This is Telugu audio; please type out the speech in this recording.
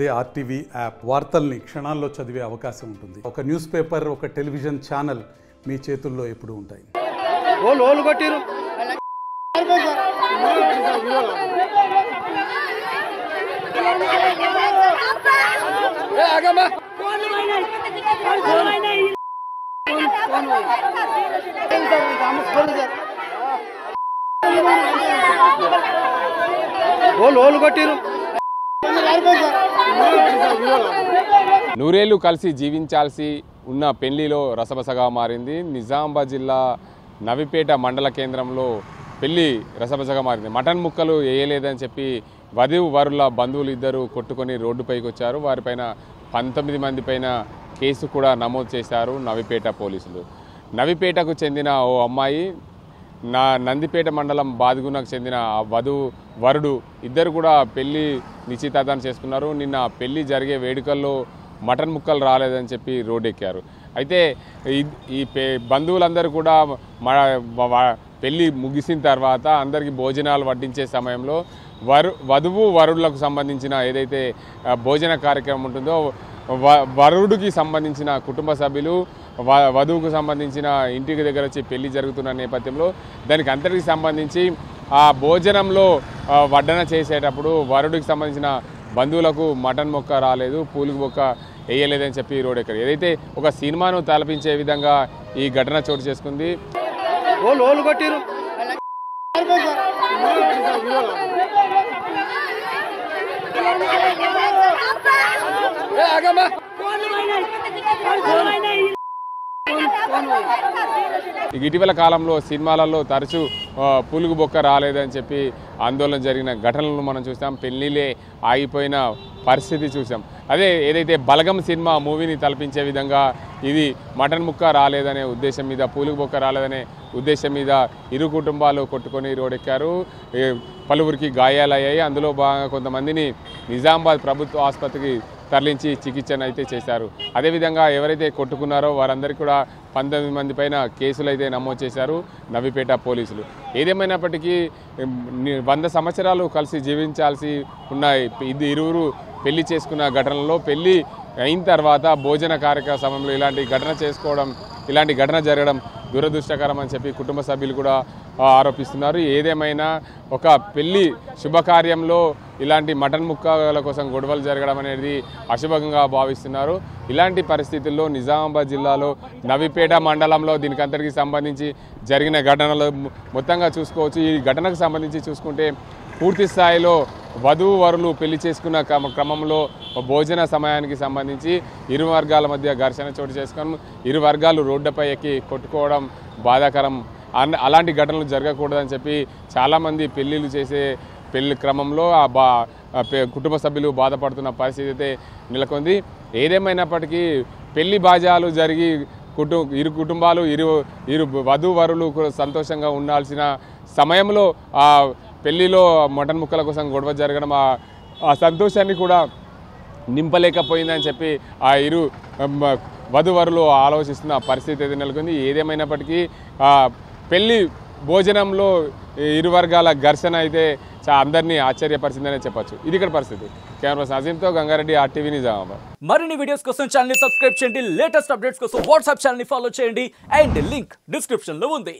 అదే ఆర్టీవీ యాప్ వార్తల్ని క్షణాల్లో చదివే అవకాశం ఉంటుంది. ఒక న్యూస్ పేపర్, ఒక టెలివిజన్ ఛానల్ మీ చేతుల్లో ఎప్పుడూ ఉంటాయి. నూరేళ్లు కలిసి జీవించాల్సి ఉన్న పెళ్లిలో రసబసగా మారింది. నిజామాబాద్ జిల్లా నవిపేట మండల కేంద్రంలో పెళ్లి రసబసగా మారింది. మటన్ ముక్కలు వేయలేదని చెప్పి వధువరుల బంధువులు ఇద్దరు కొట్టుకొని రోడ్డుపైకి వచ్చారు. వారిపైన 19 మంది పైన కేసు కూడా నమోదు చేశారు నవిపేట పోలీసులు. నవిపేటకు చెందిన ఓ అమ్మాయి, నందిపేట మండలం బాదిగునకు చెందిన వరుడు ఇద్దరు కూడా పెళ్లి నిశ్చితార్థాన్ని చేసుకున్నారు. నిన్న పెళ్లి జరిగే వేడుకల్లో మటన్ ముక్కలు రాలేదని చెప్పి రోడ్డెక్కారు. అయితే ఈ బంధువులందరూ కూడా పెళ్లి ముగిసిన తర్వాత అందరికీ భోజనాలు వడ్డించే సమయంలో వరులకు సంబంధించిన ఏదైతే భోజన కార్యక్రమం ఉంటుందో వరుడికి సంబంధించిన కుటుంబ సభ్యులు వధువుకు సంబంధించిన ఇంటికి దగ్గర వచ్చి పెళ్లి జరుగుతున్న నేపథ్యంలో దానికి అందరికీ సంబంధించి ఆ భోజనంలో వడ్డన చేసేటప్పుడు వరుడికి సంబంధించిన బంధువులకు మటన్ మొక్క రాలేదు, పూలుగు మొక్క వేయలేదని చెప్పి రోడ్డెక్కారు. ఏదైతే ఒక సినిమాను తలపించే విధంగా ఈ ఘటన చోటు చేసుకుంది. ఇటీవల కాలంలో సినిమాలలో తరచూ పులుగు బొక్క రాలేదని చెప్పి ఆందోళన జరిగిన ఘటనలను మనం చూసాం. పెళ్లిలే ఆగిపోయిన పరిస్థితి చూసాం. అదే ఏదైతే బలగం సినిమా మూవీని తలపించే విధంగా ఇది మటన్ ముక్క రాలేదనే ఉద్దేశం మీద, పూలుగు బొక్క రాలేదనే ఉద్దేశం మీద ఇరు కుటుంబాలు కొట్టుకొని రోడ్డెక్కారు. పలువురికి గాయాలయ్యాయి. అందులో బాగా కొంతమందిని నిజామాబాద్ ప్రభుత్వ ఆసుపత్రికి తరలించి చికిత్సను అయితే చేశారు. అదేవిధంగా ఎవరైతే కొట్టుకున్నారో వారందరికీ కూడా 19 మంది పైన కేసులు అయితే నమోదు చేశారు నవిపేట పోలీసులు. ఏదేమైనప్పటికీ 100 సంవత్సరాలు కలిసి జీవించాల్సి ఉన్న ఇరువురు పెళ్లి చేసుకున్న ఘటనలో పెళ్లి అయిన తర్వాత భోజన కార్యక్రమ సమయంలో ఇలాంటి ఘటన జరగడం దురదృష్టకరం అని చెప్పి కుటుంబ సభ్యులు కూడా ఆరోపిస్తున్నారు. ఏదేమైనా ఒక పెళ్లి శుభకార్యంలో ఇలాంటి మటన్ ముక్కల కోసం గొడవలు జరగడం అనేది అశుభంగా భావిస్తున్నారు. ఇలాంటి పరిస్థితుల్లో నిజామాబాద్ జిల్లాలో నవిపేట మండలంలో దీనికి అందరికీ సంబంధించి జరిగిన ఘటనలు మొత్తంగా చూసుకోవచ్చు. ఈ ఘటనకు సంబంధించి చూసుకుంటే పూర్తి స్థాయిలో వధువరులు పెళ్లి చేసుకున్న క్రమంలో భోజన సమయానికి సంబంధించి ఇరు వర్గాల మధ్య ఘర్షణ చోటు చేసుకొని ఇరు వర్గాలు రోడ్డుపై ఎక్కి కొట్టుకోవడం బాధాకరం. అలాంటి ఘటనలు జరగకూడదని చెప్పి చాలామంది పెళ్లిళ్ళు చేసే పెళ్లి క్రమంలో కుటుంబ సభ్యులు బాధపడుతున్న పరిస్థితి అయితే నెలకొంది. ఏదేమైనప్పటికీ పెళ్లి బాజాలు జరిగి ఇరు కుటుంబాలు ఇరు వధువరులు సంతోషంగా ఉండాల్సిన సమయంలో ఆ పెళ్లిలో మటన్ ముక్కల కోసం గొడవ జరగడం ఆ సంతోషాన్ని కూడా నింపలేకపోయిందని చెప్పి ఆ ఇరు వధువరులు ఆలోచిస్తున్న పరిస్థితి అయితే నెలకొంది. ఏదేమైనప్పటికీ పెళ్లి భోజనంలో ఇరు వర్గాల ఘర్షణ అయితే అందరినీ ఆశ్చర్యపరిచిందనే చెప్పొచ్చు. ఇది ఇక్కడ పరిస్థితి. కెమెరా అజీంతో గంగారెడ్డి, ఆర్టీవీ నిజామాబాద్. మరిన్ని వీడియోస్ కోసం ఛానల్ ని సబ్స్క్రైబ్ చేయండి. లేటెస్ట్ అప్డేట్స్ కోసం వాట్సాప్ ఛానల్ ని ఫాలో చేయండి. అండ్ లింక్ డిస్క్రిప్షన్ లో ఉంది.